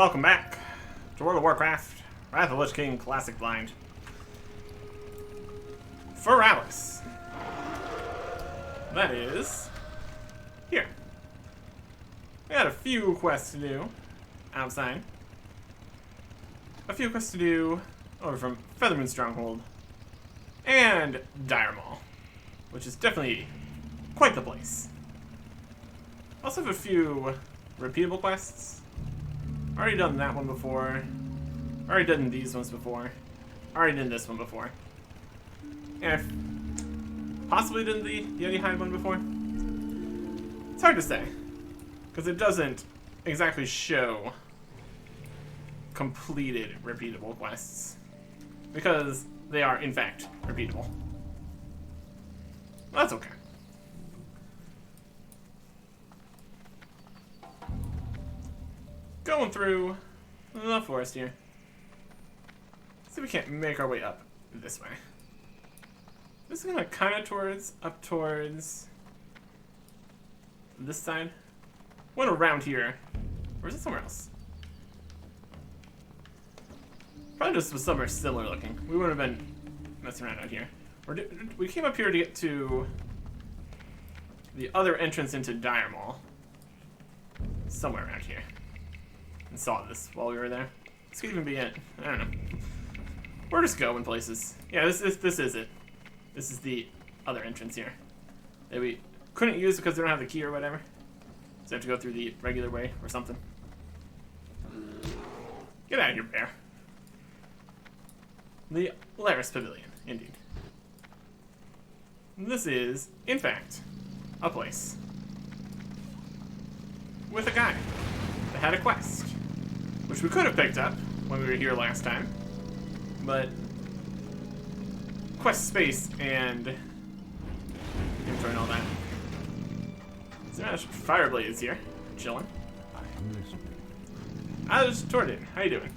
Welcome back to World of Warcraft, Wrath of the Lich King Classic Blind. For Alice. That is here. We got a few quests to do outside. A few quests to do over from Feathermoon Stronghold and Dire Maul, which is definitely quite the place. Also have a few repeatable quests. Already done that one before. Already done these ones before. Already done this one before. And I've possibly done the Yeti Hide one before. It's hard to say, because it doesn't exactly show completed repeatable quests, because they are in fact repeatable. Well, that's okay. Going through the forest here. See if we can't make our way up this way. This is gonna kind of up towards this side. Went around here. Or is it somewhere else? Probably just was somewhere similar looking. We wouldn't have been messing around out here. We came up here to get to the other entrance into Dire Maul. Somewhere around here. And saw this while we were there. This could even be it. I don't know. We're just going places. Yeah, this is it. This is the other entrance here that we couldn't use because they don't have the key or whatever. So we have to go through the regular way or something. Get out of here, bear. The Laris Pavilion, indeed. This is, in fact, a place with a guy that had a quest, which we could have picked up when we were here last time, but quest space and inventory and all that. Smash Fireblades here, chilling. Alice Tordin, how you doing?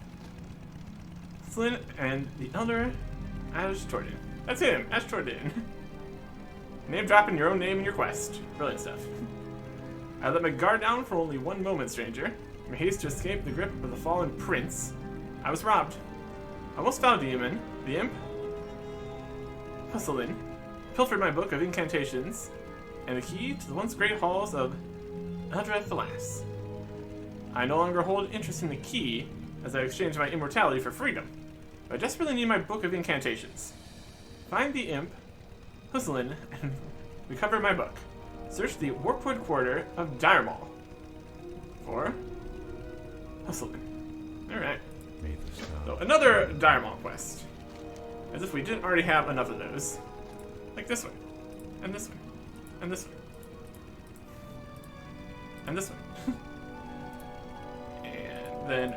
Flynn and the other Alice Tordin. That's him, Ash Tordin. Name dropping your own name in your quest. Brilliant stuff. I let my guard down for only one moment, stranger. In my haste to escape the grip of the fallen prince, I was robbed. I almost found demon, the imp, Hustlin, pilfered my book of incantations, and the key to the once great halls of Eldrath the Lass. I no longer hold interest in the key, as I exchanged my immortality for freedom, but I desperately need my book of incantations. Find the imp, Hustlin, and recover my book. Search the Warpwood Quarter of Dire Maul for Hustlin. Alright. So, another Dire Maul quest. As if we didn't already have enough of those. Like this one. And this one. And this one. And this one. And then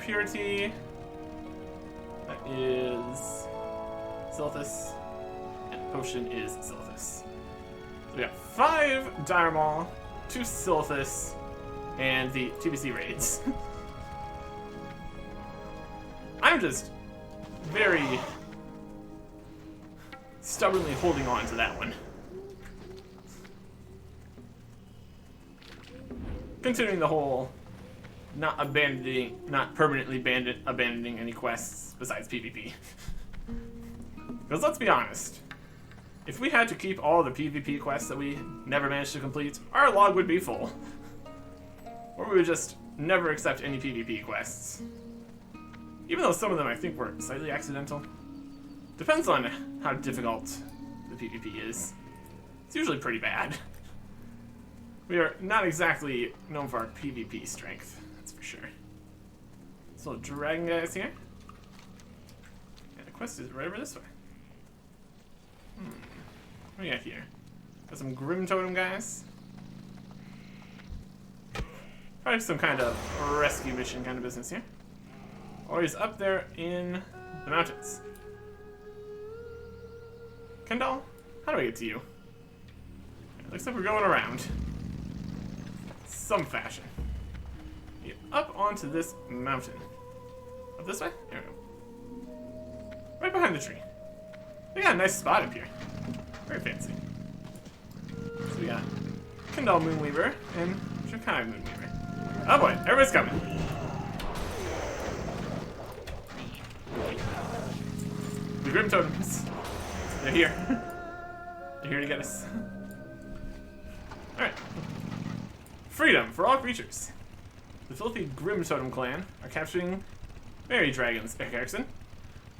Purity. That is Silthus. And Potion is Silthus. So we got 5 Dire Maul, 2 Silthus, and the TBC raids. I'm just very stubbornly holding on to that one. Considering the whole not permanently abandoning any quests besides PvP. Because let's be honest, if we had to keep all the PvP quests that we never managed to complete, our log would be full. Or we would just never accept any PvP quests. Even though some of them I think were slightly accidental. Depends on how difficult the PvP is. It's usually pretty bad. We are not exactly known for our PvP strength, that's for sure. So dragon guys here. And the quest is right over this way. What do we got here? Got some Grim Totem guys. Probably some kind of rescue mission kind of business here. Or he's up there in the mountains. Kendall, how do I get to you? It looks like we're going around. Some fashion. Get up onto this mountain. Up this way? There we go. Right behind the tree. We got a nice spot up here. Very fancy. So we got Kendall Moonweaver and Shakai Moonweaver. Oh boy, everybody's coming. Grim Totems. They're here. They're here to get us. Alright. Freedom for all creatures. The filthy Grim Totem clan are capturing fairy dragons, Erickson.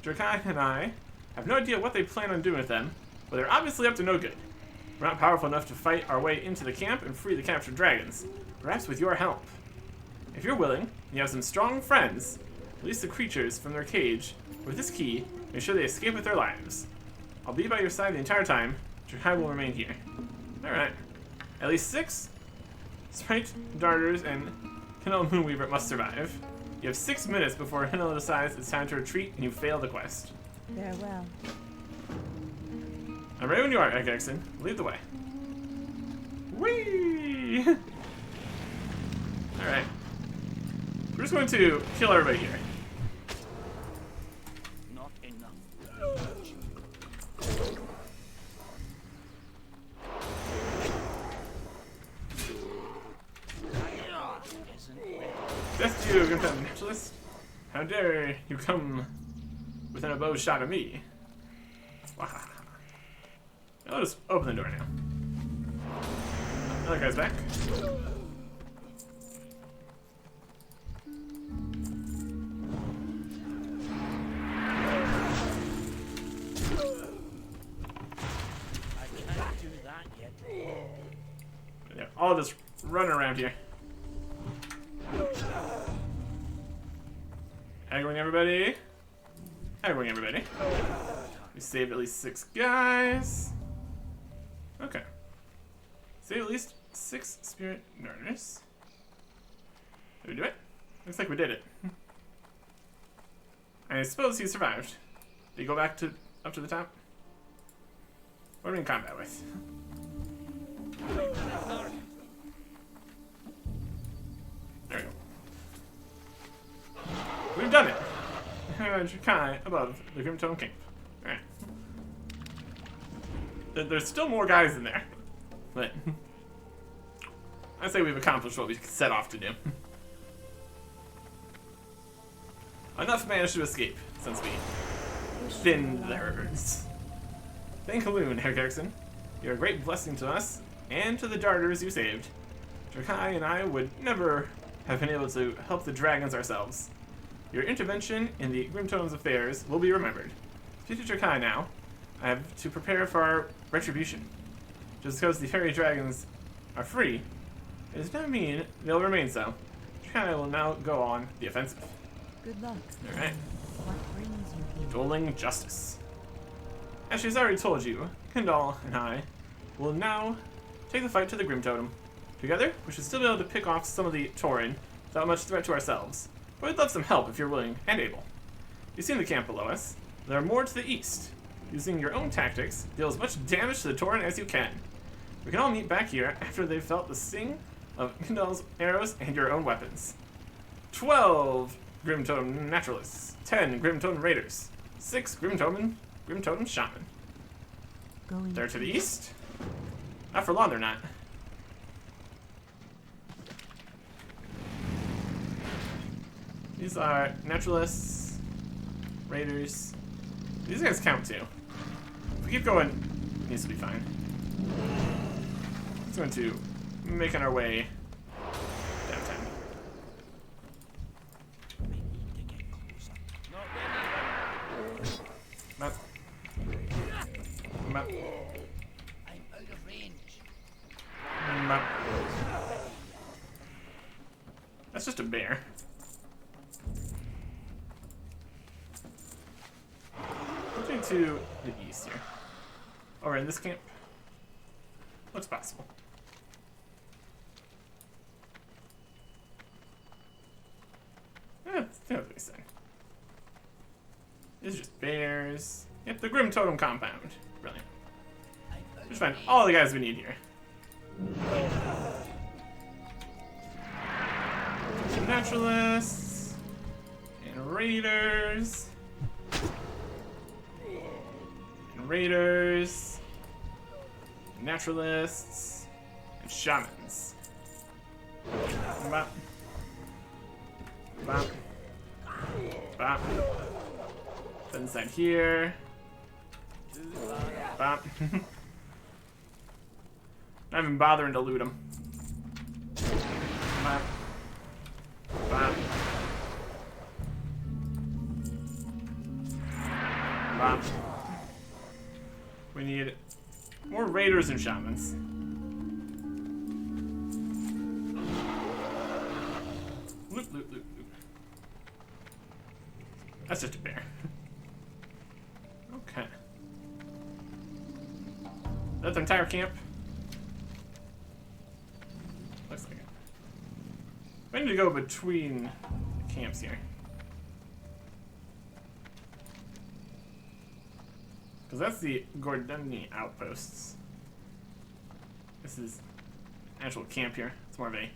Drakai and I have no idea what they plan on doing with them, but they're obviously up to no good. We're not powerful enough to fight our way into the camp and free the captured dragons. Perhaps with your help. If you're willing, and you have some strong friends, release the creatures from their cage with this key, make sure they escape with their lives. I'll be by your side the entire time. Drakai will remain here. Alright. At least 6 Sprite, Darters, and Hinnel Moonweaver must survive. You have 6 minutes before Hinnel decides it's time to retreat and you fail the quest. Farewell. I'm ready when you are, Erickson. Lead the way. Whee! Alright. We're just going to kill everybody here. Not enough. Death to you, Grim Naturalist. How dare you come within a bow shot of me? Wow. I'll just open the door now. Another guy's back. I can't do that yet. Yeah, I'll just run around here. Aggroing everybody. Aggroing everybody. We saved at least 6 guys. Okay. Save at least 6 spirit darters. Did we do it? Looks like we did it. I suppose he survived. Did he go back to up to the top? What are we in combat with? There we go. We've done it! Drakai above the Grim Totem Camp. Alright. There's still more guys in there. But I'd say we've accomplished what we set off to do. Enough managed to escape since we thinned the herds. Thank Loon, Herr Erickson. You're a great blessing to us and to the darters you saved. Drakai and I would never have been able to help the dragons ourselves. Your intervention in the Grim Totem's affairs will be remembered. Speak to Drakai now. I have to prepare for our retribution. Just because the fairy dragons are free, it does not mean they'll remain so. Drakai will now go on the offensive. Good luck. Alright. What brings you here? Dueling Justice. As she's already told you, Kendall and I will now take the fight to the Grim Totem. Together, we should still be able to pick off some of the Tauren without much threat to ourselves. But we'd love some help if you're willing and able. You've seen the camp below us. There are more to the east. Using your own tactics, deal as much damage to the Tauren as you can. We can all meet back here after they've felt the sting of Kendall's arrows and your own weapons. 12 Grim Totem Naturalists, 10 Grim Totem Raiders, 6 Grim Totem Shaman. Going They're to the east? Not for long, they're not. These are Naturalists, Raiders. These guys count too. If we keep going, it needs to be fine. It's going to making our way downtown. We need to get closer. Not Map. Map. I'm out of range. Map. That's just a bear. Looking to the east here. Or in this camp. Looks possible. That's what they say. It's just bears. Yep, the Grim Totem compound. Brilliant. Just find all the guys we need here. Some naturalists and raiders. And raiders. And naturalists and shamans. Bop. Bop. Bop. Then inside here. Too far. Bop. Not even bothering to loot them. Bop. Bop. Bop. We need more raiders and shamans. Loot, loot, loot, loot. That's just a bear. Okay. That's the entire camp? Looks like it. We need to go between camps here. Because that's the Gordoni outposts. This is actual camp here. It's more of a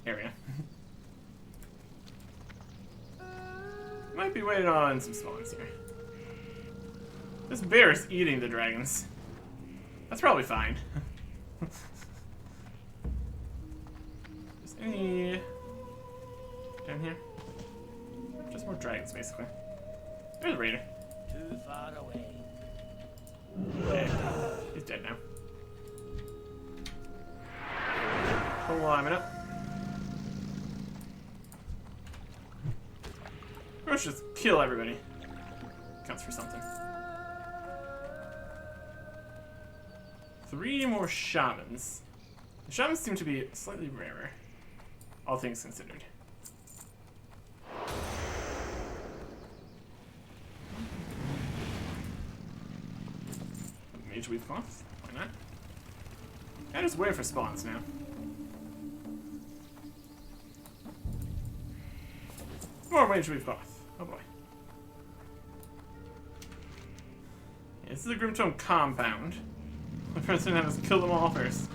area. Might be waiting on some spawns here. This bear is eating the dragons. That's probably fine. Is any down here? Just more dragons, basically. There's a raider. Too far away. Okay. He's dead now. Climbing up. Let's just kill everybody. Counts for something. 3 more shamans. The shamans seem to be slightly rarer, all things considered. Mage weave cloth? Why not? I just wait for spawns now. More mage weave cloth. Oh boy. Yeah, this is a Grimtone compound. The president had us kill them all first.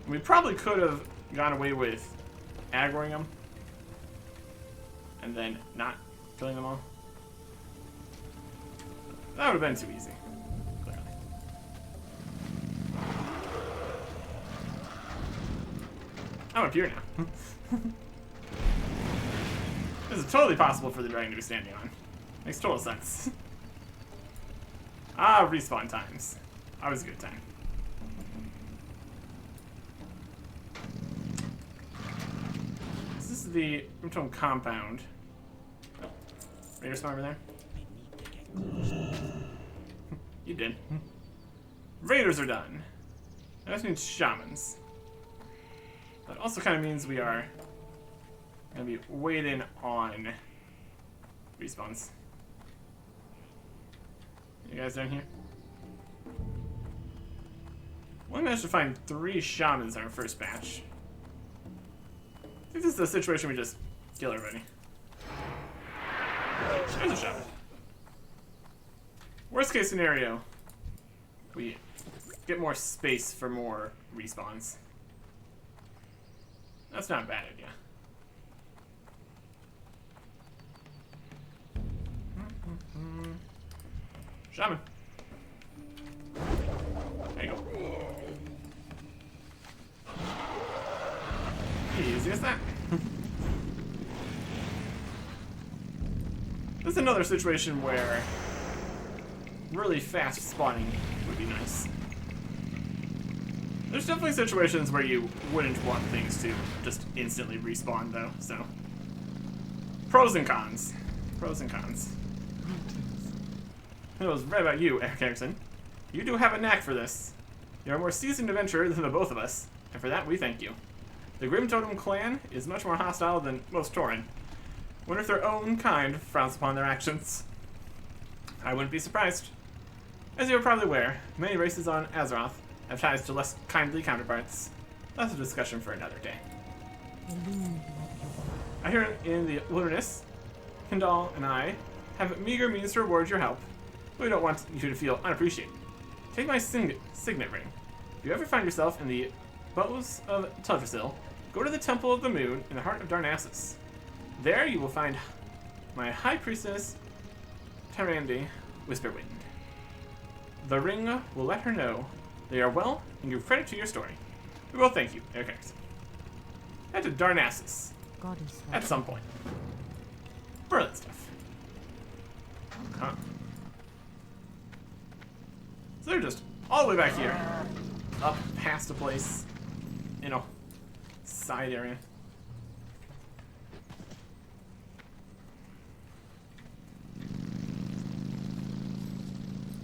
We probably could have gone away with aggroing them and then not killing them all. That would have been too easy, clearly. I'm up here now. This is totally possible for the dragon to be standing on. Makes total sense. Ah, respawn times. Always a good time. This is the Grimtone compound. Oh, raider spawn over there? You did. Raiders are done. That just means shamans. That also kind of means we are gonna be waiting on respawns. You guys down here? We managed to find 3 shamans in our first batch. I think this is a situation we just kill everybody. There's a shaman. Worst case scenario, we get more space for more respawns. That's not a bad idea. Shaman. There you go. Easy as that. This is another situation where really fast spawning would be nice. There's definitely situations where you wouldn't want things to just instantly respawn, though, so. Pros and cons. Pros and cons. It was right about you, Eric Erickson. You do have a knack for this. You're a more seasoned adventurer than the both of us, and for that we thank you. The Grim Totem clan is much more hostile than most Tauren. One of their own kind frowns upon their actions. I wouldn't be surprised. As you are probably aware, many races on Azeroth have ties to less kindly counterparts. That's a discussion for another day. I hear in the wilderness, Hindal and I have meager means to reward your help. We don't want you to feel unappreciated. Take my signet ring. If you ever find yourself in the bows of Teldrassil, go to the Temple of the Moon in the heart of Darnassus. There you will find my High Priestess, Tyrande Whisperwind. The ring will let her know they are well and give credit to your story. We will thank you, Eric Erickson. Head to Darnassus Goddess. at some point. Brilliant stuff. Huh. they're just all the way back here. Up past a place. You know, side area.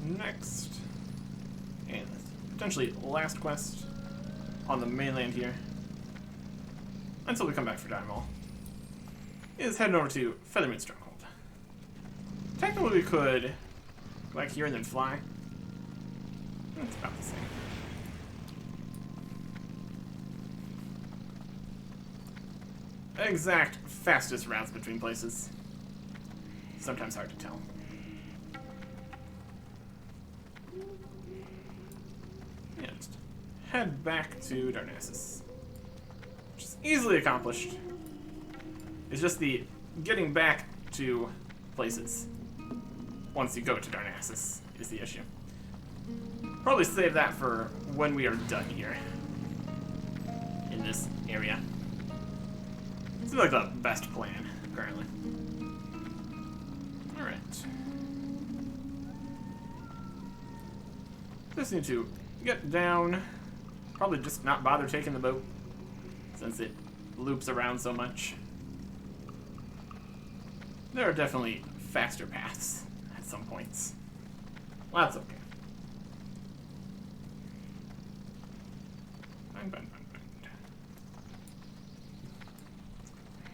Next, and potentially last quest on the mainland here, until we come back for Diamond, is heading over to Feathermid Stronghold. Technically, we could go back here and then fly. It's about the same. Exact fastest routes between places. Sometimes hard to tell. Yeah, just head back to Darnassus. Which is easily accomplished. It's just the getting back to places once you go to Darnassus is the issue. Probably save that for when we are done here in this area. Seems like the best plan currently. Alright. Just need to get down. Probably just not bother taking the boat since it loops around so much. There are definitely faster paths at some points. Well, that's okay. Bang, bang, bang, bang.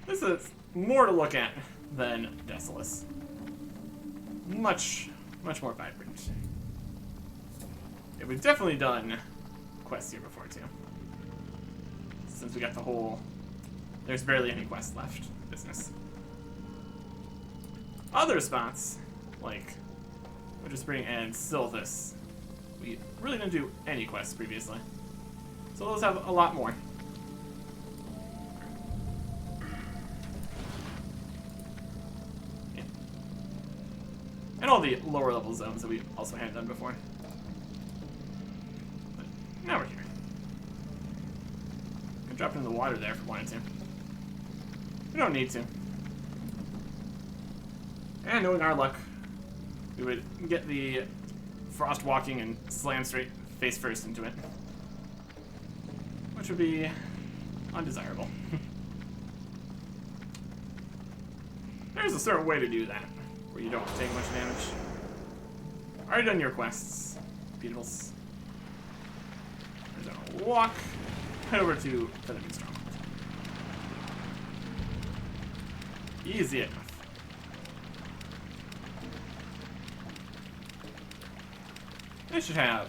This is more to look at than Desolus. Much, much more vibrant. Yeah, we've definitely done quests here before, too. Since we got the whole there's barely any quests left business. Other spots, like Winter Spring and Sylvis, we really didn't do any quests previously. So those have a lot more. Yeah. And all the lower level zones that we also had done before. But now we're here. Could drop it in the water there if we wanted to. We don't need to. And knowing our luck, we would get the frost walking and slam straight face first into it. Which would be undesirable. There's a certain way to do that, where you don't take much damage. Already done your quests, Beetles. There's a walk. Head over to Feathermid Stronghold. Easy enough. They should have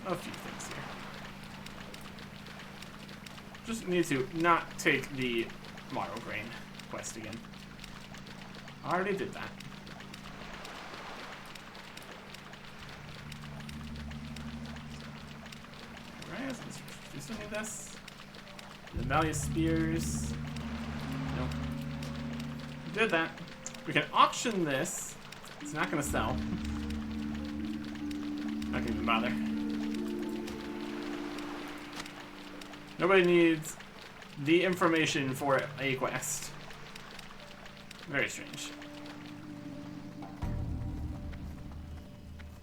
a few things here. Just need to not take the Morrow Grain quest again. I already did that. Alright, let's do some of this. The Valley of Spears. Nope. Did that. We can auction this. It's not gonna sell. Not gonna even bother. Nobody needs the information for a quest. Very strange.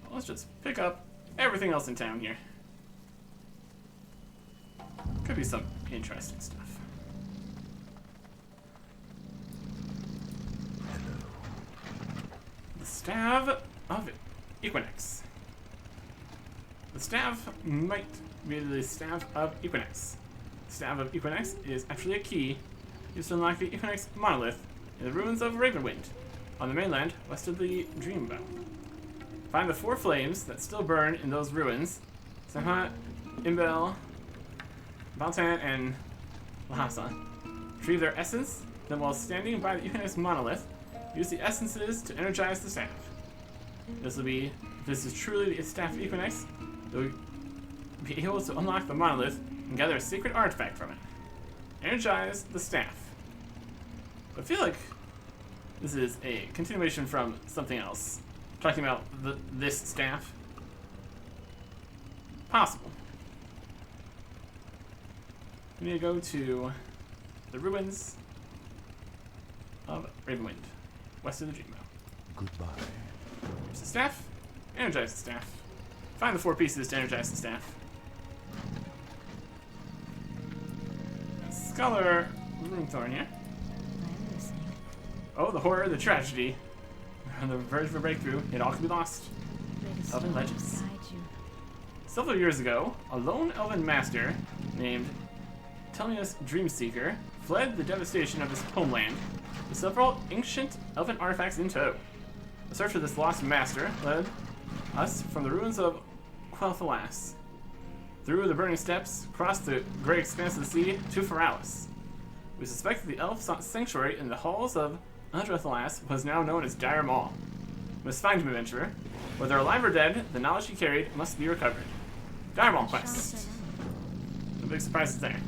Well, let's just pick up everything else in town here. Could be some interesting stuff. The Staff of Equinox. The Staff might be the Staff of Equinox. The Staff of Equinox is actually a key used to unlock the Equinox monolith in the ruins of Ravenwind, on the mainland west of the Dreambow. Find the 4 flames that still burn in those ruins: Sahat, Imbel, Baltan, and Lhasa. Retrieve their essence, then while standing by the Equinox monolith, use the essences to energize the staff. This is truly the Staff of Equinox, you'll be able to unlock the monolith and gather a secret artifact from it. Energize the staff. I feel like this is a continuation from something else. Talking about this staff. Possible. We need to go to the ruins of Ravenwind, west of the Dreambow. Goodbye. Here's the staff. Energize the staff. Find the 4 pieces to energize the staff. Scholar Runethorn here. I'm listening. Oh, the horror, the tragedy. On the verge of a breakthrough, it all could be lost. Let us Elven know legends. to guide you. Several years ago, a lone elven master named Telmius Dreamseeker fled the devastation of his homeland with several ancient elven artifacts in tow. The search for this lost master led us from the ruins of Quel'Thalas, through the burning steppes, across the great expanse of the sea, to Feralis. We suspect that the elf sanctuary in the halls of Anachronist was now known as Dire Maul. We must find him, adventurer. Whether alive or dead, the knowledge he carried must be recovered. Dire Maul quest. No big surprises there.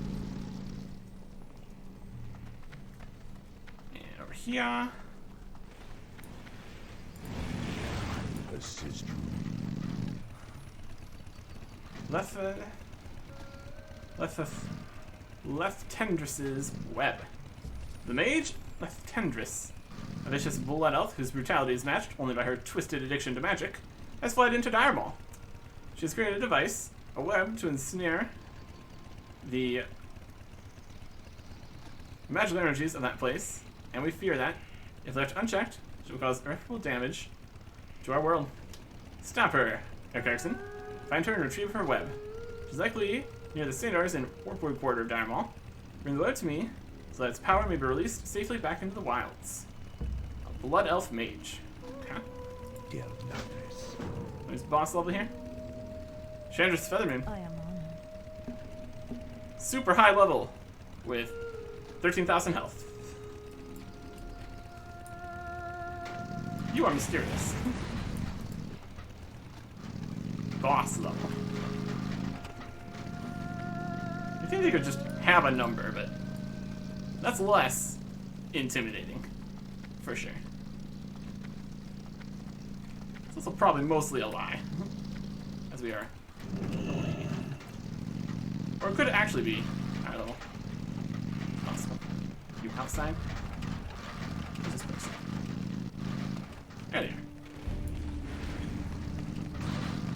And over here. Assist. Leftendris's web. The mage, Leftendris, a vicious blood elf whose brutality is matched only by her twisted addiction to magic, has fled into Dire Maul. She has created a device, a web, to ensnare the magical energies of that place, and we fear that, if left unchecked, she will cause irreparable damage to our world. Stop her, Eric Erickson. Find her and retrieve her web. She's likely near the Centaurs in Warpwood Quarter of Dire Maul. Bring the web to me, so that its power may be released safely back into the wilds. A blood elf mage. Okay. Who's boss level here? Chandra's Featherman. I am honored. Super high level with 13,000 health. You are mysterious. Boss level. I think they could just have a number, but that's less intimidating, for sure. It's also probably mostly a lie, as we are. Or it could actually be higher level. Possible. You outside? What's this person? There they are.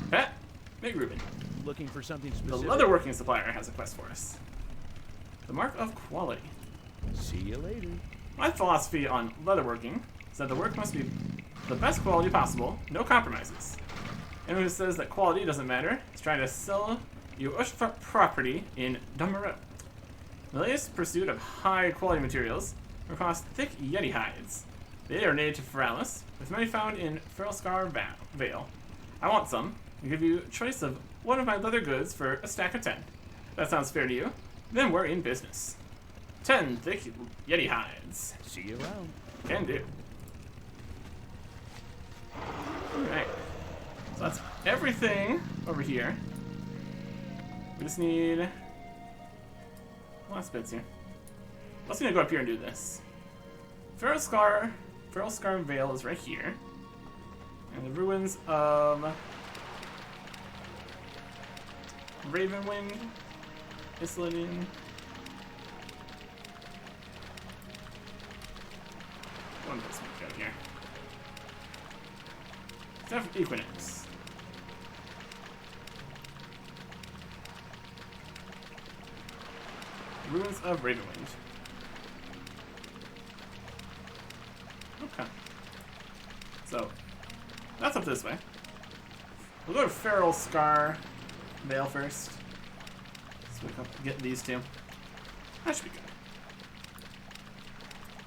Pet, Big Ruben. Looking for something The specific? leatherworking supplier has a quest for us. The mark of quality. See you later. My philosophy on leatherworking is that the work must be the best quality possible, no compromises. Anyone who says that quality doesn't matter is trying to sell you Ushtra property in Dumbarrow. The latest pursuit of high quality materials requires thick yeti hides. They are native to Feralis, with many found in Feralscar Vale. I want some. I'll give you a choice of one of my leather goods for a stack of 10. If that sounds fair to you, then we're in business. 10 thick yeti hides. See you around. Can do. Alright. So that's everything over here. We just need last bits here. Let's need to go up here and do this. Feralscar Vale is right here. And the ruins of Ravenwind, Isladin. One of this one go here. Stuff Equinox. Ruins of Ravenwind. Okay. So, that's up this way. We'll go to Feralscar Vale first. So we can get these two. That should be good.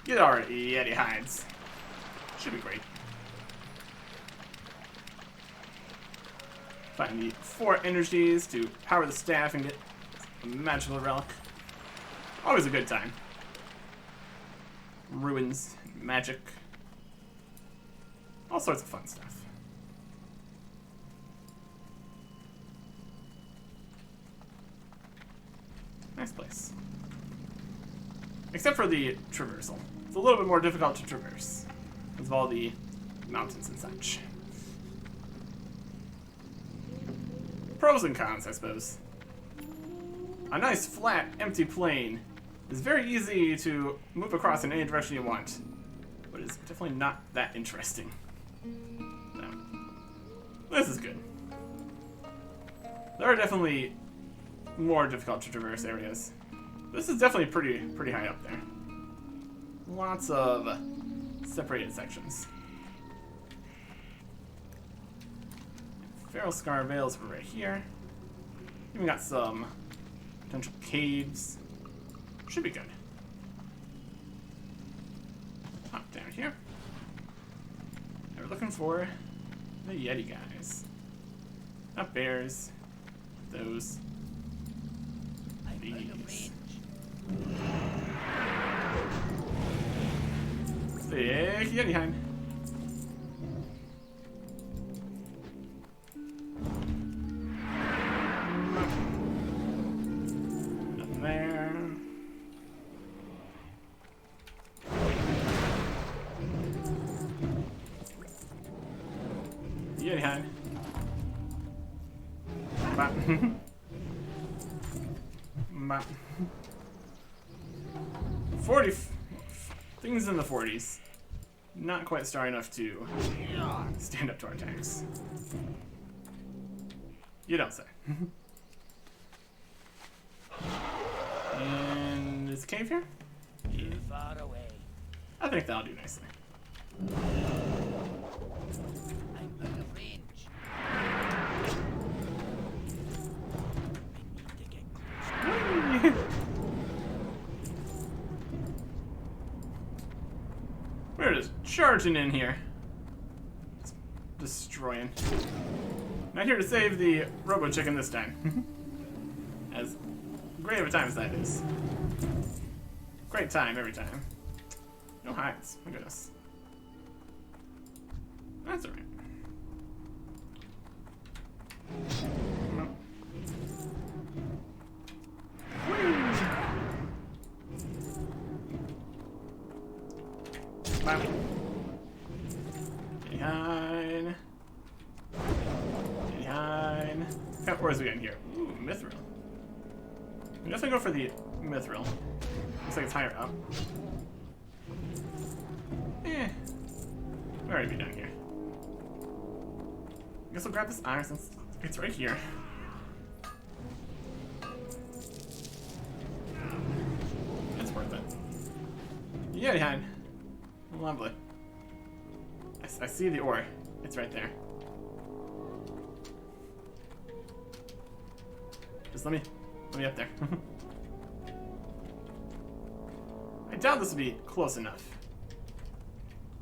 Get our Yeti hides. Should be great. Find the 4 energies to power the staff and get a magical relic. Always a good time. Ruins, magic. All sorts of fun stuff. Nice place. Except for the traversal. It's a little bit more difficult to traverse because of all the mountains and such. Pros and cons, I suppose. A nice, flat, empty plain is very easy to move across in any direction you want, but it's definitely not that interesting. No. This is good. There are definitely more difficult to traverse areas. This is definitely pretty high up there. Lots of separated sections. Feral Scar Veils are right here. Even got some potential caves. Should be good. Hop down here. And we're looking for the Yeti guys. Not bears. Those. These. Thick Yeti hind. Nothing there. Yeti hind. Bop. Bop. 40 things in the 40s. Not quite strong enough to stand up to our attacks. You don't say. And is a cave here? Too far away. I think that'll do nicely. I'm out of range. I need to get close. We're just charging in here. Just destroying. Not here to save the robo chicken this time. As great of a time as that is. Great time every time. No hides. Look at this. That's alright. Bam. Behind. Behind. What ores we got in here? Ooh, mithril. I'm definitely go for the mithril. Looks like it's higher up. Eh. We'll already be done here. I guess we'll grab this iron since it's right here. It's worth it. Yeah, behind. Lovely. I see the ore. It's right there. Just let me up there. I doubt this will be close enough.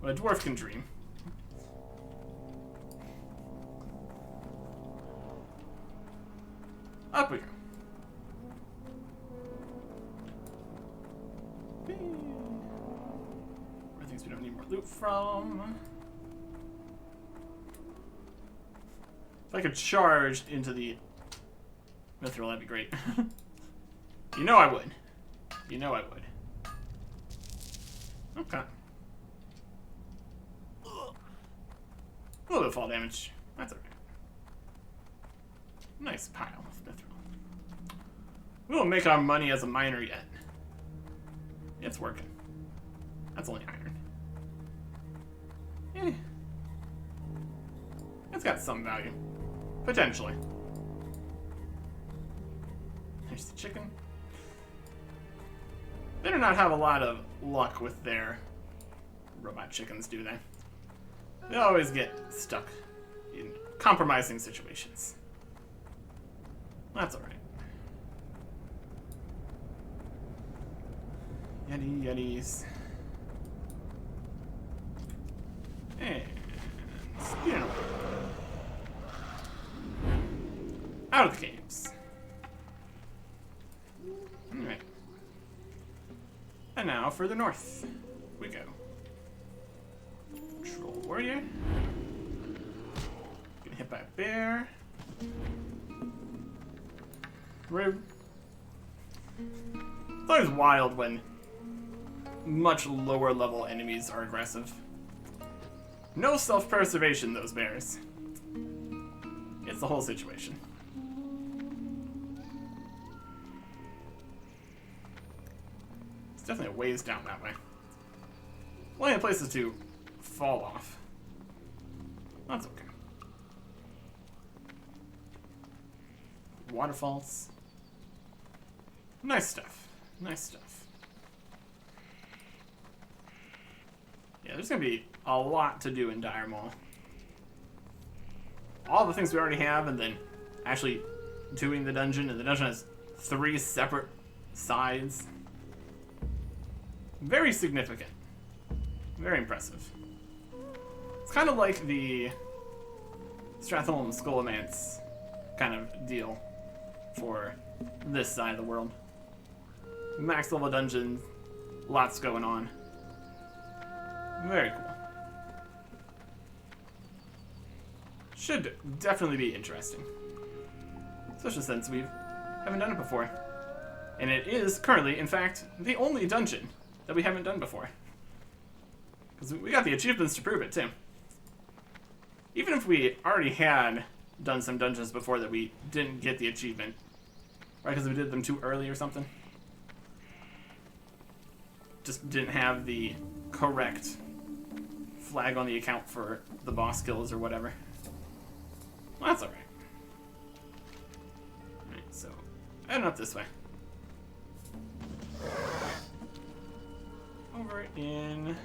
But a dwarf can dream. Up we go. Where things we don't need more loot from. If I could charge into the mithril, that'd be great. You know I would. You know I would. Okay. A little bit of fall damage. That's alright. Nice pile of mithril. We won't make our money as a miner yet. It's working. That's only iron. Eh. It's got some value. Potentially. There's the chicken. They do not have a lot of luck with their robot chickens, do they? They always get stuck in compromising situations. That's alright. Yetis. And speeding away. Out of the caves. Alright. And now further north we go. Troll warrior. Getting hit by a bear. Rude. It's always wild when much lower level enemies are aggressive. No self-preservation, those bears. It's the whole situation. It's definitely a ways down that way. Plenty of places to fall off. That's okay. waterfalls. Nice stuff. Nice stuff. Yeah, there's gonna be a lot to do in Dire Maul. All the things we already have, and then actually doing the dungeon, and the dungeon has 3 separate sides. Very significant. Very impressive. It's kind of like the Stratholme Skullomance kind of deal for this side of the world. Max level dungeons, lots going on. Very cool. Should definitely be interesting. Especially since we haven't done it before. And it is currently, in fact, the only dungeon that we haven't done before. Because we got the achievements to prove it, too. Even if we already had done some dungeons before that we didn't get the achievement. Right, because we did them too early or something. Just didn't have the correct flag on the account for the boss kills or whatever. Well, that's alright. Alright, so heading up this way. Over in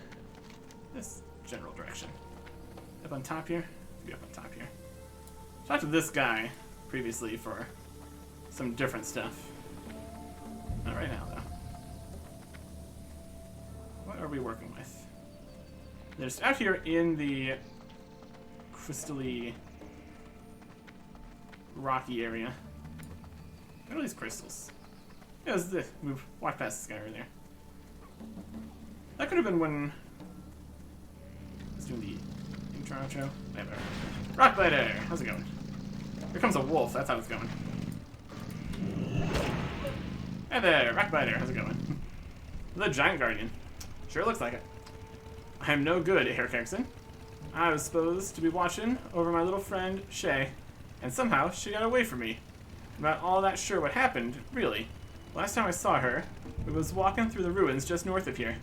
this general direction. Up on top here? Be up on top here. Talked to this guy previously for some different stuff. Not right now, though. What are we working with? There's out here in the crystally rocky area. What are these crystals? Yeah, we walked past this guy earlier. That could have been when I was doing the intro outro. Whatever. Rockbiter! How's it going? Here comes a wolf, that's how it's going. Hey there, Rockbiter, how's it going? The giant guardian. Sure looks like it. I'm no good, Herr Kerkson. I was supposed to be watching over my little friend, Shay, and somehow she got away from me. I'm not all that sure what happened, really. Last time I saw her, we was walking through the ruins just north of here.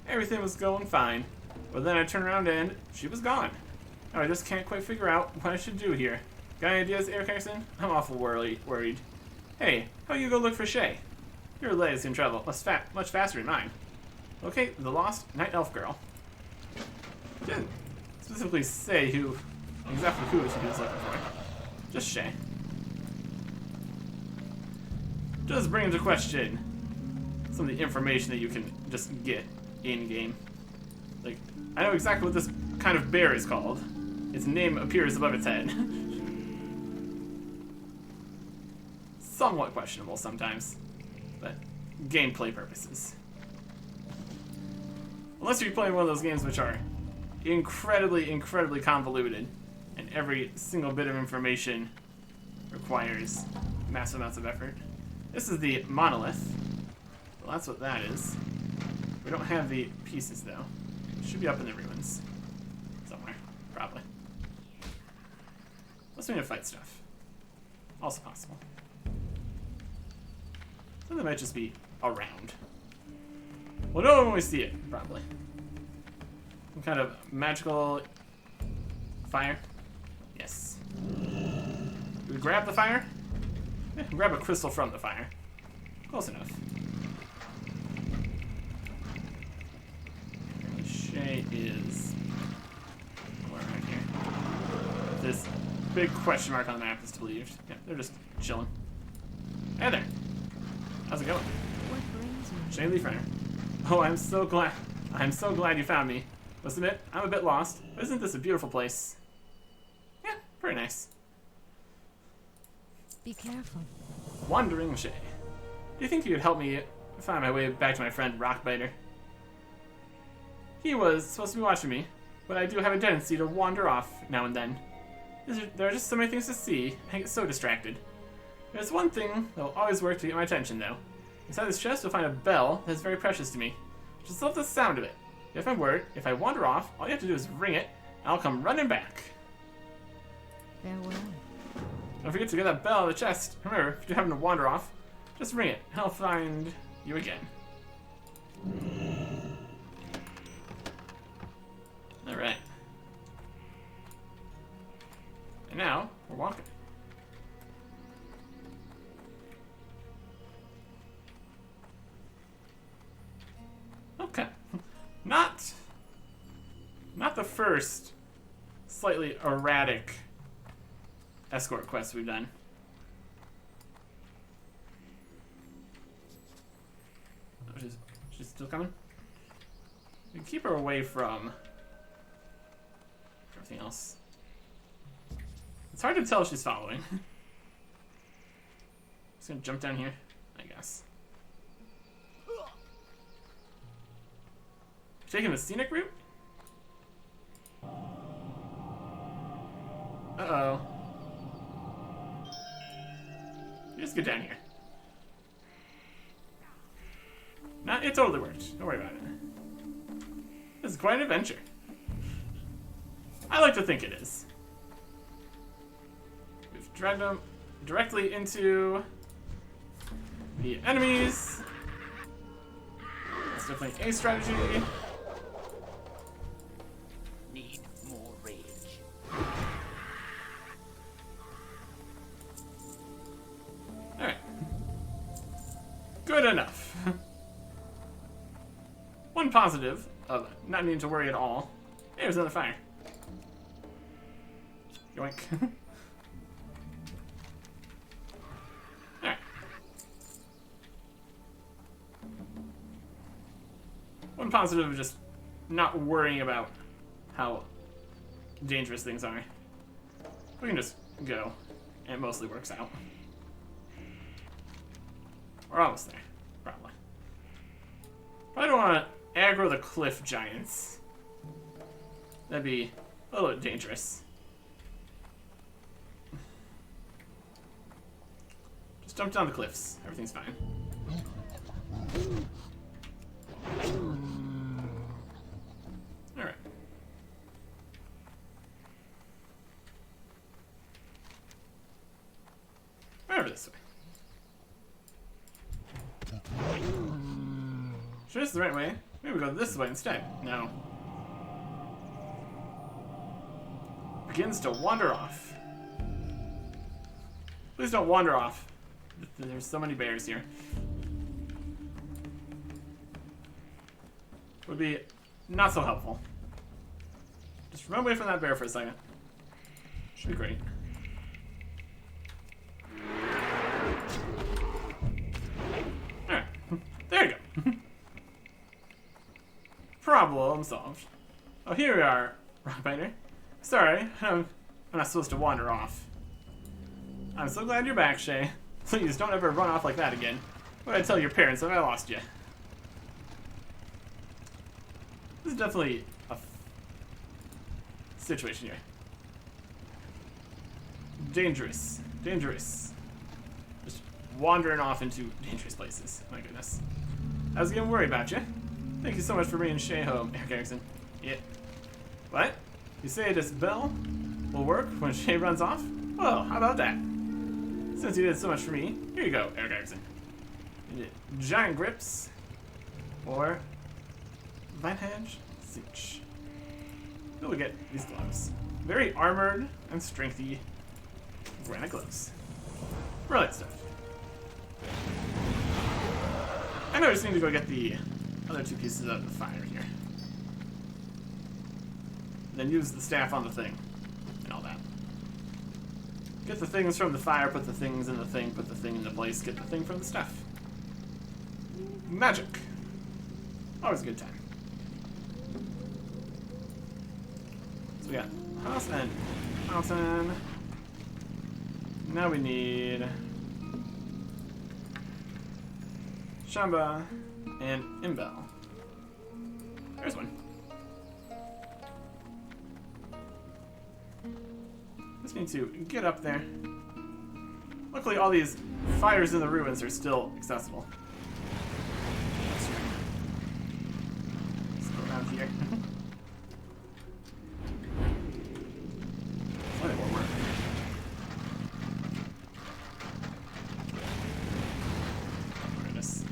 Everything was going fine, but then I turned around and she was gone. Now I just can't quite figure out what I should do here. Got any ideas, Herr Kerkson? I'm awful worried. Hey, how you go look for Shay? Your legs can travel much faster than mine. Okay, the lost night elf girl. Didn't specifically say exactly who she was looking for. Just Shay. Does bring into question some of the information that you can just get in-game. Like, I know exactly what this kind of bear is called. Its name appears above its head. Somewhat questionable sometimes, but gameplay purposes. Unless you're playing one of those games which are incredibly convoluted, and every single bit of information requires massive amounts of effort. This is the monolith. Well, that's what that is. We don't have the pieces, though. It should be up in the ruins. Somewhere. Probably. Unless we need to fight stuff. Also possible. Some of them might just be around. We'll know when we see it, probably. Some kind of magical fire. Yes. Do we grab the fire? Yeah, grab a crystal from the fire. Close enough. Shay is around here. This big question mark on the map is believed. Yeah, they're just chilling. Hey there. How's it going? What brings you? Shay Leaf Runner. Oh, I'm so glad you found me. Must admit, I'm a bit lost. But isn't this a beautiful place? Yeah, pretty nice. Be careful. Wandering Shay. Do you think you could help me find my way back to my friend Rockbiter? He was supposed to be watching me, but I do have a tendency to wander off now and then. There are just so many things to see, I get so distracted. There's one thing that will always work to get my attention, though. Inside this chest, you'll find a bell that is very precious to me. Just love the sound of it. If my word, if I wander off, all you have to do is ring it, and I'll come running back. Farewell. Don't forget to get that bell in the chest. Remember, if you're having to wander off, just ring it, and I'll find you again. Alright. And now, we're walking. Not the first slightly erratic escort quest we've done. Oh, she's still coming? We can keep her away from everything else. It's hard to tell if she's following. Just gonna jump down here, I guess. Taking the scenic route? Uh-oh. Just get down here. Nah, it totally worked. Don't worry about it. This is quite an adventure. I like to think it is. We've dragged them directly into the enemies. That's definitely a strategy. Need more rage. Alright. Good enough. One positive of not needing to worry at all. Hey, there's another fire. Yoink. Alright. One positive of just not worrying about how dangerous things are. We can just go, and it mostly works out. We're almost there, probably. Probably don't want to aggro the cliff giants. That'd be a little bit dangerous. Just jump down the cliffs. Everything's fine. Alright. Over this way. Sure, this is the right way. Maybe we go this way instead. No. Begins to wander off. Please don't wander off. There's so many bears here. Would be not so helpful. Just run away from that bear for a second. Should be great. Alright. There you go. Problem solved. Oh, here we are, Rockbiter. Sorry, I'm not supposed to wander off. I'm so glad you're back, Shay. Please don't ever run off like that again. What did I tell your parents if I lost you? This is definitely a situation here. Dangerous. Dangerous. Just wandering off into dangerous places. My goodness. I was getting worried about you. Thank you so much for bringing Shay home, Eric Erickson. Yeah. What? You say this bell will work when Shay runs off? Well, how about that? Since you did so much for me, here you go, Eric Erickson. You did giant grips or vine hedge cinch. You'll get these gloves. Very armored and strengthy granite gloves. Brilliant stuff. I know I just need to go get the other two pieces of the fire here. Then use the staff on the thing and all that. Get the things from the fire, put the things in the thing, put the thing into place, get the thing from the stuff. Magic. Always a good time. So we got house and mountain. Now we need Shamba and Imbel. There's one. Just need to get up there. Luckily, all these fires in the ruins are still accessible. That's right. Let's go around here. Plenty more work. Oh, goodness.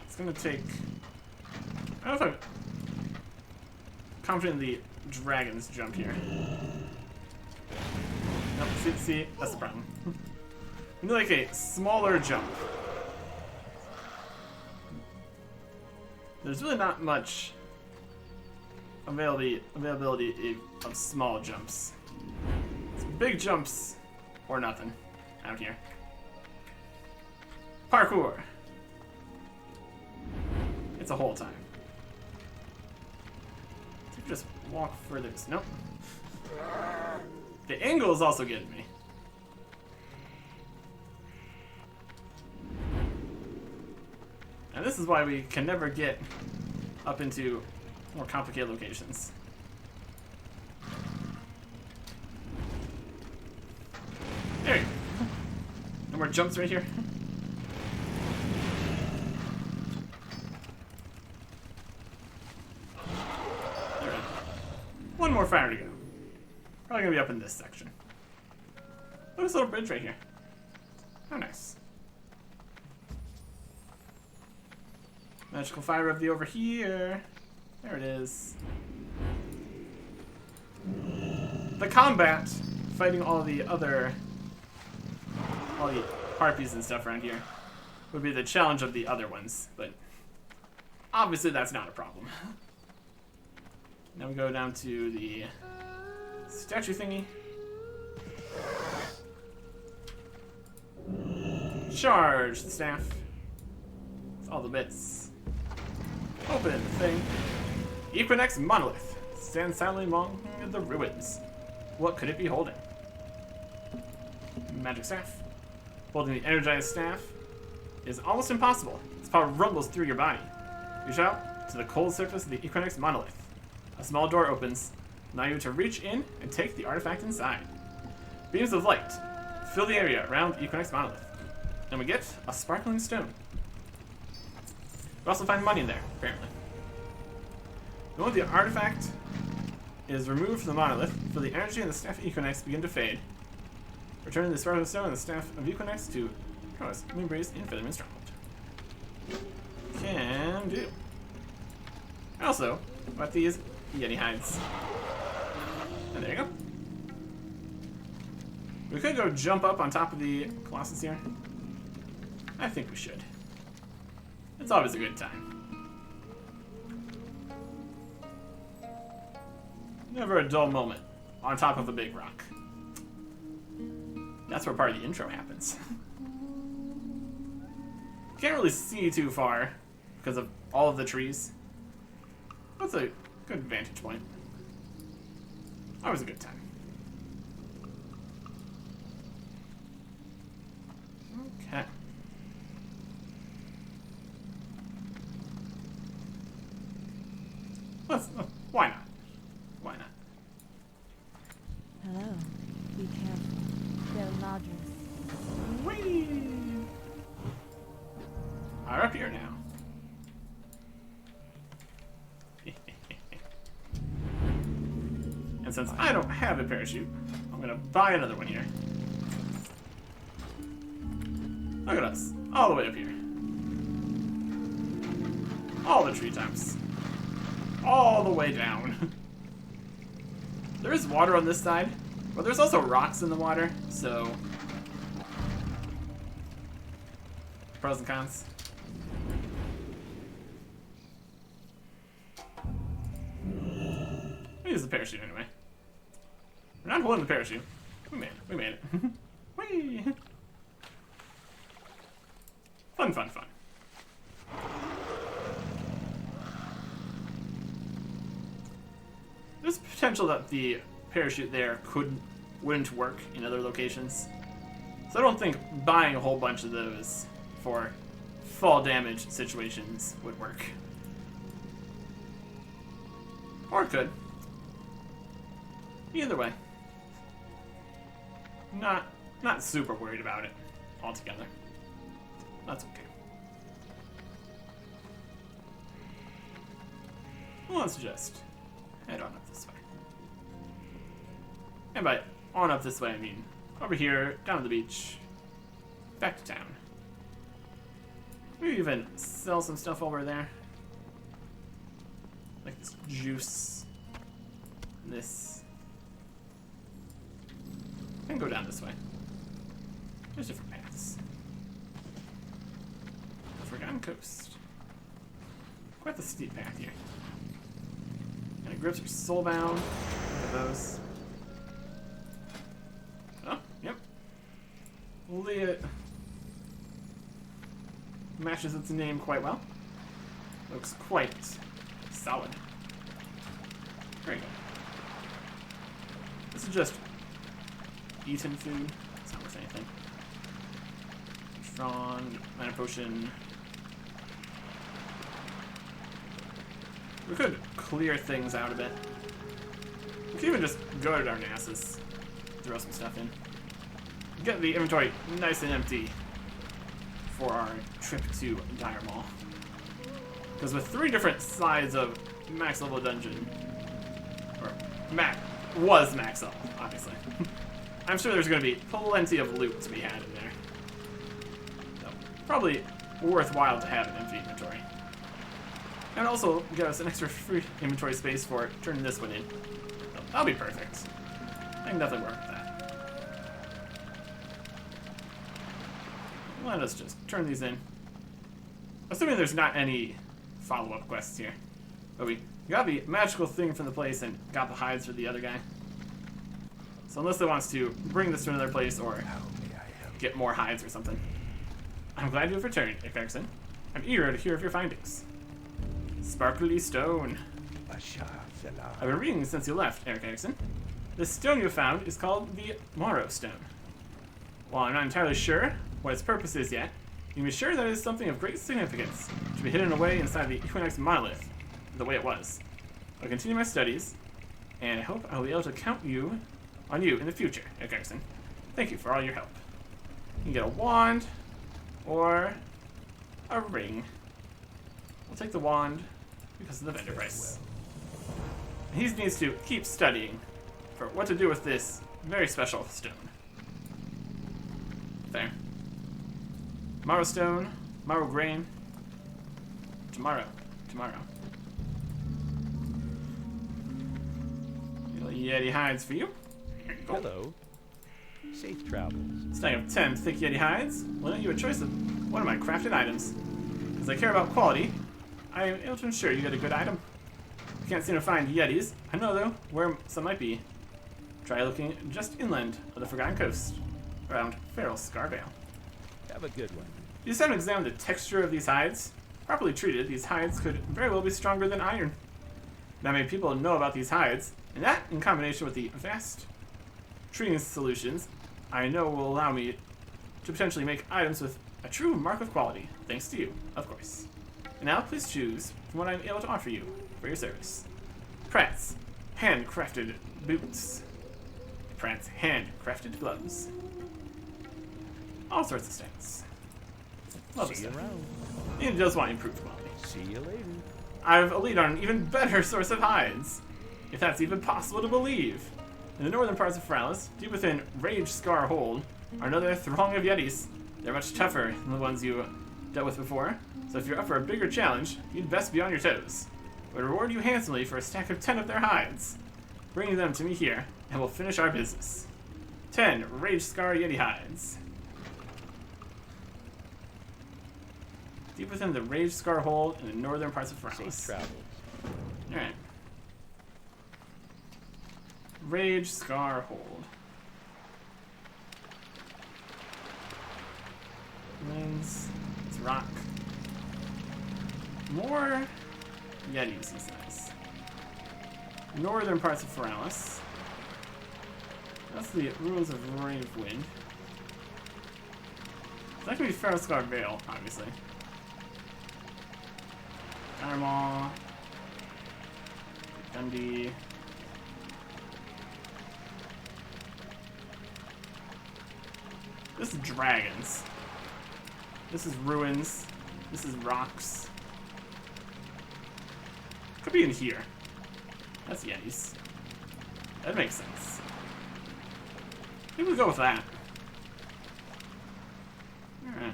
It's gonna take. I don't know if I'm confident in the dragon's jump here. Nope, see, that's the problem. We need like a smaller jump. there's really not much availability of small jumps. It's big jumps or nothing out here. Parkour. It's a whole time. Just walk further. Nope. The angle is also getting me. And this is why we can never get up into more complicated locations. There you go. No more jumps right here. Alright. One more fire to go. Probably gonna be up in this section. Look at this little bridge right here. How nice. Magical fire of the over here. There it is. The combat, fighting all the harpies and stuff around here, would be the challenge of the other ones, but obviously that's not a problem. Now we go down to the statue thingy. Charge the staff. It's all the bits. Open the thing. Equinox monolith stands silently among the ruins. What could it be holding? Magic staff. Holding the energized staff is almost impossible. Its power rumbles through your body. Reach out to the cold surface of the Equinox monolith. A small door opens, allowing you to reach in and take the artifact inside. Beams of light fill the area around the Equinox monolith, and we get a sparkling stone. We also find money in there, apparently. The moment the artifact is removed from the monolith, for the energy and the staff of Equinox begin to fade. Returning the sparkling stone and the staff of Equinox to Cross, Moonbrace, and Featherman Stronghold. Can do. Also, about these Yeti hides. And there you go. We could go jump up on top of the Colossus here. I think we should. It's always a good time. Never a dull moment on top of a big rock. That's where part of the intro happens. Can't really see too far because of all of the trees. That's a good vantage point. Always a good time. Okay. Why not? Why not? Hello. Be careful. They're lodgers. Whee! Are up here now. And since I don't have a parachute, I'm gonna buy another one here. Look at us, all the way up here. All the treetops. All the way down. There is water on this side, but there's also rocks in the water, so pros and cons. We use the parachute anyway. We're not holding the parachute. We made it. We made it. Whee! Fun, fun, fun. There's potential that the parachute there wouldn't work in other locations. So I don't think buying a whole bunch of those for fall damage situations would work. Or it could. Either way. Not super worried about it altogether. That's okay. Well, let's just head on up this way. And by on up this way, I mean over here, down to the beach, back to town. We even sell some stuff over there. Like this juice. This. And go down this way. There's different paths. Forgotten Coast. quite the steep path here. And grips are soulbound. Look at those. Oh, yep. It matches its name quite well. Looks quite solid. Very good. This is just eaten food. It's not worth anything. Strong, mana potion. We could clear things out a bit. We could even just go to Darnassus, throw some stuff in. Get the inventory nice and empty for our trip to Dire Maul. Because with 3 different sides of max level dungeon, or was max level, obviously. I'm sure there's going to be plenty of loot to be had in there. So, probably worthwhile to have an empty inventory. And also give us an extra free inventory space for turning this one in. So, that'll be perfect. I can definitely work with that. Let us just turn these in. Assuming there's not any follow-up quests here. But we got the magical thing from the place and got the hides for the other guy. So unless they wants to bring this to another place or get more hides or something. I'm glad you have returned, Erickson. I'm eager to hear of your findings. Sparkly stone. I've been reading since you left, Erickson. The stone you found is called the Morrow Stone. While I'm not entirely sure what its purpose is yet, you can be sure that it is something of great significance to be hidden away inside the Equinox monolith, the way it was. I'll continue my studies, and I hope I'll be able to count on you in the future, Erickson. Thank you for all your help. You can get a wand or a ring. We'll take the wand because of the vendor price. And he needs to keep studying for what to do with this very special stone. There. Morrow stone, Morrow grain. Tomorrow. Little Yeti hides for you. Here you go. Hello. Safe travels. Staying of 10 thick Yeti hides will let you a choice of one of my crafted items. As I care about quality, I am able to ensure you get a good item. You can't seem to find Yetis. I know, though, where some might be. Try looking just inland of the Forgotten Coast, around Feral Scarvale. Have a good one. You just haven't examined the texture of these hides. Properly treated, these hides could very well be stronger than iron. Not many people know about these hides, and that, in combination with the vast treating solutions, I know will allow me to potentially make items with a true mark of quality, thanks to you, of course. And now, please choose from what I'm able to offer you for your service. Pratt's handcrafted boots. Pratt's handcrafted gloves. All sorts of stats. Love See you stuff. around. You just want improved quality. See you later. I've a lead on an even better source of hides, if that's even possible to believe. In the northern parts of Fralis, deep within Rage Scar Hold, are another throng of Yetis. They're much tougher than the ones you dealt with before, so if you're up for a bigger challenge, you'd best be on your toes. I would reward you handsomely for a stack of 10 of their hides. Bring them to me here, and we'll finish our business. 10 Rage Scar Yeti hides. Deep within the Rage Scar Hold in the northern parts of Fralis. Safe travels. Alright. Rage Scar Hold. Wings. It's rock. More Yetis, he says. Northern parts of Feralis. That's the ruins of Rave Wind. That could be Feral Scar Vale, obviously. Armall. Dundee. This is dragons. This is ruins. This is rocks. Could be in here. That's Yetis. That makes sense. Maybe we'll go with that. Alright.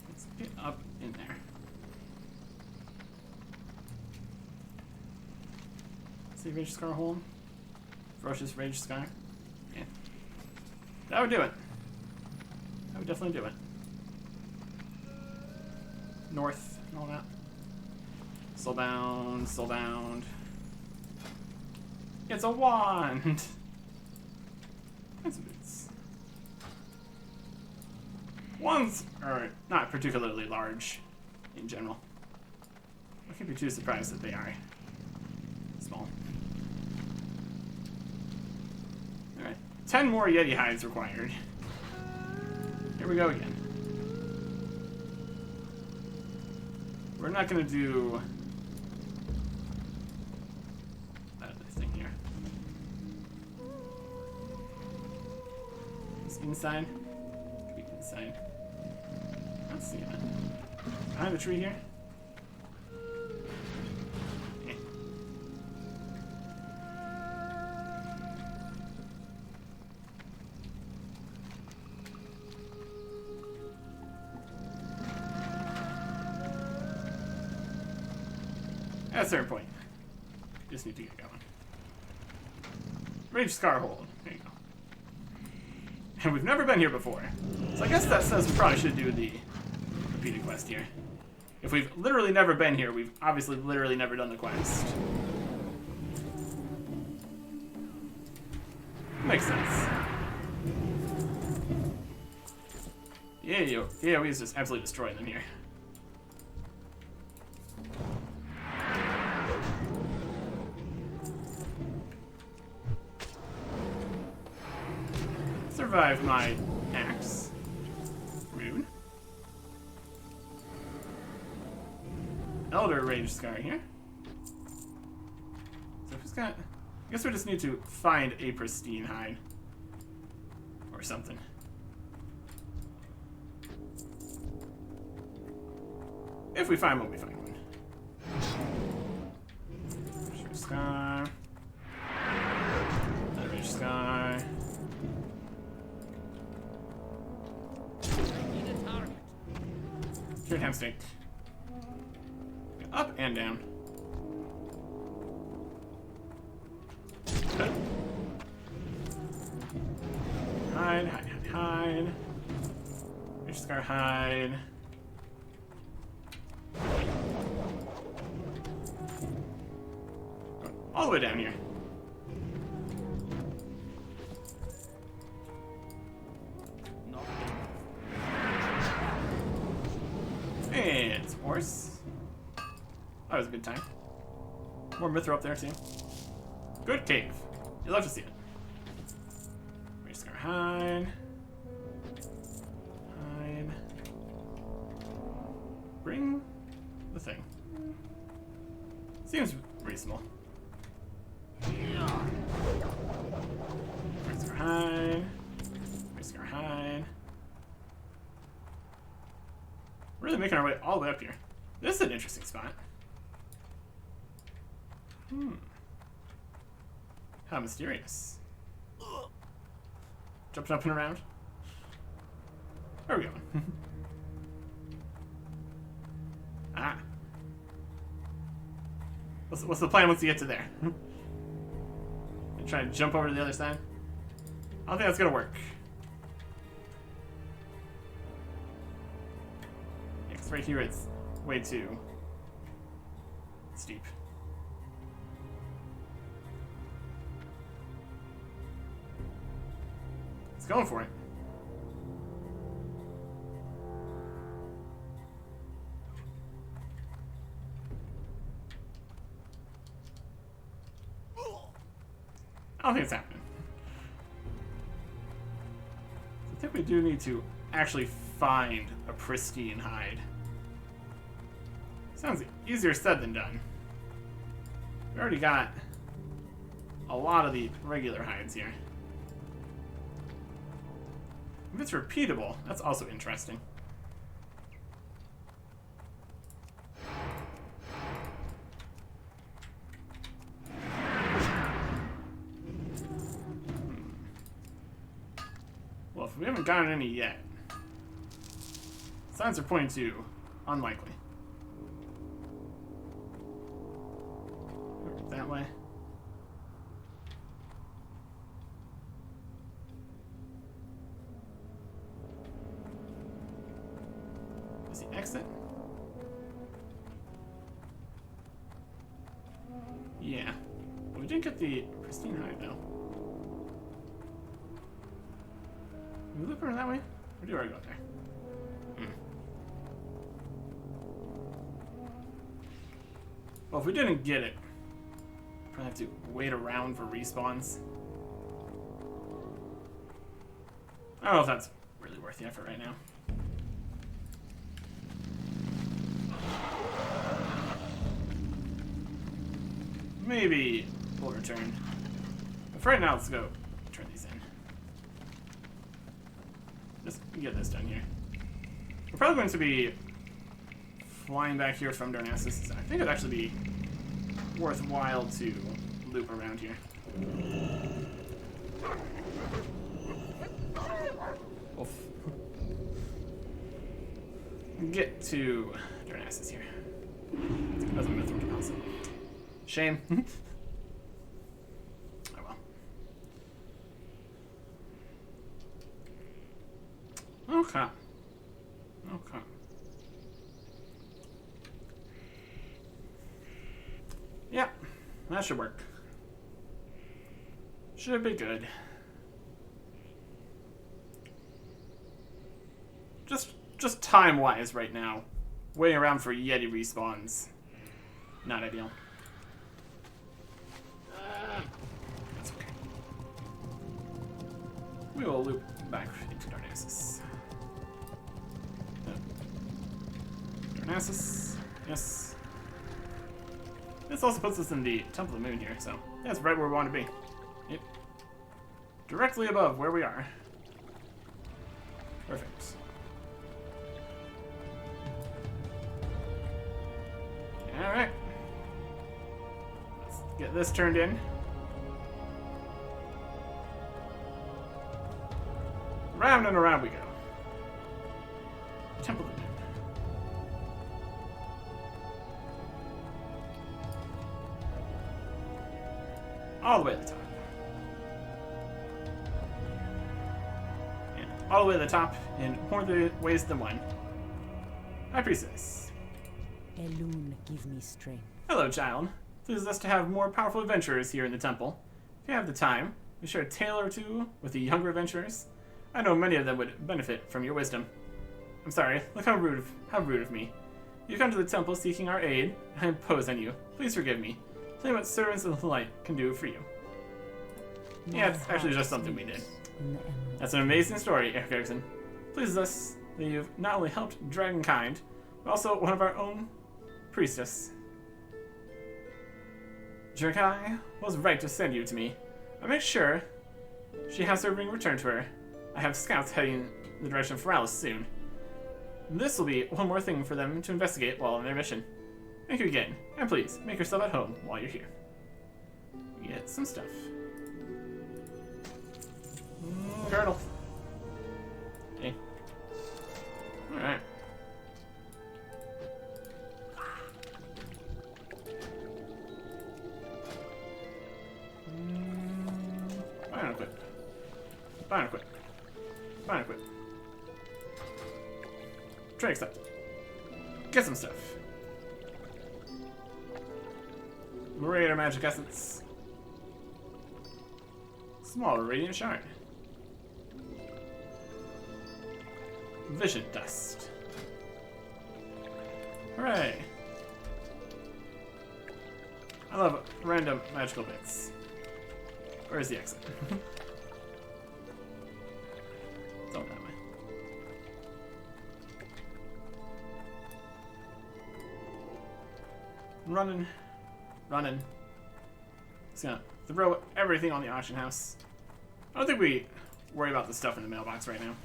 Let's get up in there. See Rage Scar Hold? Ferocious Rage Scar? Yeah. That would do it. That would definitely do it. North. and all that. Soulbound, soulbound. It's a wand! And some boots. Wands are not particularly large in general. I can't be too surprised that they are small. Alright. 10 more Yeti hides required. Here we go again. We're not gonna do that other thing here. It's inside. Could be inside. Let's see that. Behind the tree here. Eh. At a certain point, you just need to get going. Rage Scar Hold. There you go. And we've never been here before. So I guess that says we probably should do the repeated quest here. If we've literally never been here, we've obviously literally never done the quest. Makes sense. Yeah, we just absolutely destroying them here. Survive my axe. Rude. Elder Rage Scar here. So who's got... I guess we just need to find a pristine hide. Or something. If we find one, we find one. Rage Scar. Another Rage Scar. Cured ham steak. Up and down. Good. Hide, hide, hide, hide. Rage Scar, hide. All the way down here. And it's horse. That was a good time. More Mithra up there too. Good cave. You love to see it. Rage Scar, hide. Hide. Bring the thing. Seems reasonable. Rage Scar, hide. Rage Scar, hide. Really making our way all the way up here. This is an interesting spot. How mysterious. Jumping up and around. Where are we going? Ah. What's the plan once you get to there? Try to jump over to the other side? I don't think that's gonna work. Right here, it's way too steep. It's going for it. I don't think it's happening. I think we do need to actually find a pristine hide. Sounds easier said than done. We already got a lot of the regular hides here. If it's repeatable, that's also interesting. Well, if we haven't gotten any yet, signs are pointing to unlikely. That way. Is the exit? Yeah. Well, we didn't get the pristine hide, though. Can we loop around that way? Or do I go there? Well, if we didn't get it, probably have to wait around for respawns. I don't know if that's really worth the effort right now. Maybe we'll return. But for right now, let's go turn these in. Just get this done here. We're probably going to be flying back here from Darnassus. I think it'd actually be worthwhile to loop around here. Oof. Get to Darnassus here. That's my Mithril deposit. Shame. Oh well. Okay. Okay. Yeah, that should work. Should be good. Just time-wise right now, waiting around for Yeti respawns, not ideal. That's okay. We will loop back into Darnassus. Darnassus, yes. This also puts us in the Temple of the Moon here, so that's right where we want to be. Yep. Directly above where we are. Perfect. Alright. Let's get this turned in. Round and around we go. Temple of the Moon. All the way to the top. And all the way to the top in more ways than one. High Priestess. Elune, give me strength. Hello, child. Pleases us to have more powerful adventurers here in the temple. If you have the time, we share a tale or two with the younger adventurers. I know many of them would benefit from your wisdom. I'm sorry, look how rude of me. You come to the temple seeking our aid, and I impose on you. Please forgive me. Tell me what servants of the light can do for you. Yeah, it's actually just something we did. That's an amazing story, Eric Erickson. Pleases us that you've not only helped Dragonkind, but also one of our own priestess. Jerkai was right to send you to me. I'll make sure she has her ring returned to her. I have scouts heading in the direction of Feralis soon. This will be one more thing for them to investigate while on their mission. Thank you again, and please, make yourself at home while you're here. Get some stuff. Girdle. Okay. Alright. Buy and equip. Buy and equip. Buy and equip. Trade accept. Get some stuff. Greater magic essence. Small radiant shard. Vision dust. Hooray! I love random magical bits. Where's the exit? It's all that way. Running. Running. Just gonna throw everything on the auction house. I don't think we worry about the stuff in the mailbox right now.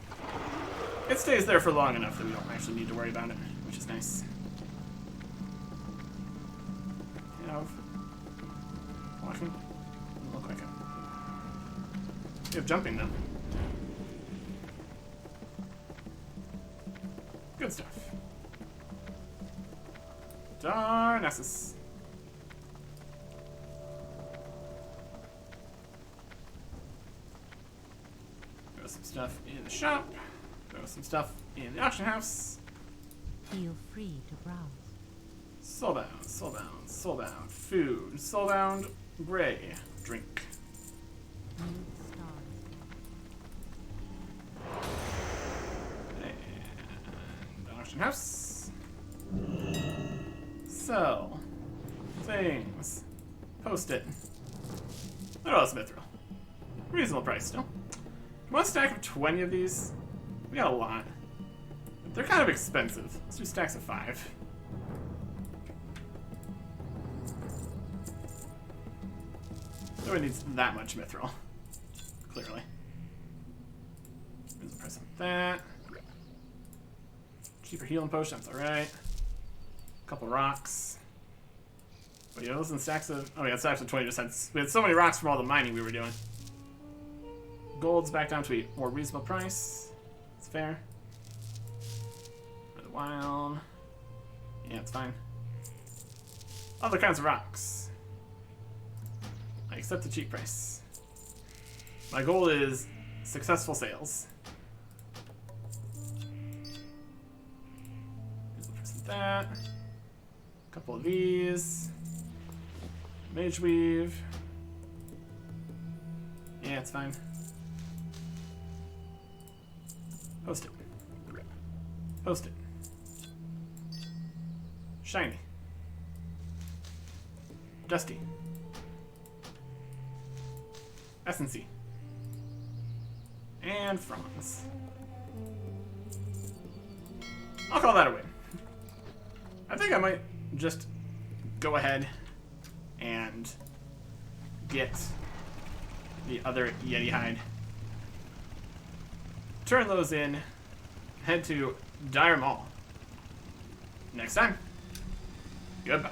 It stays there for long enough that we don't actually need to worry about it, which is nice. Walking? Doesn't look like it. You have jumping though. Good stuff. Darnassus. Throw some stuff in the shop. Throw some stuff in the auction house. Feel free to browse. Soulbound, soulbound, soulbound. Food, soulbound, gray. Drink. And auction house. Sell. Things. Post it. What else, Mithril? Reasonable price still. One stack of 20 of these. We got a lot. They're kind of expensive. Let's do stacks of 5. Nobody needs that much mithril. Clearly. There's the price on that. Cheaper healing potions, alright. Couple rocks. But yeah, those in stacks of. Oh, yeah, stacks of 20%. We had so many rocks from all the mining we were doing. Gold's back down to a more reasonable price. It's fair. For the wild. Yeah, it's fine. Other kinds of rocks. I accept the cheap price. My goal is successful sales. Here's the price of that. A couple of these. Mage weave. Yeah, it's fine. Post it. Post it. Shiny. Dusty. Essency. And Franz. I'll call that a win. I think I might just go ahead and get the other Yeti hide. Turn those in. Head to Dire Mall. Next time. Goodbye.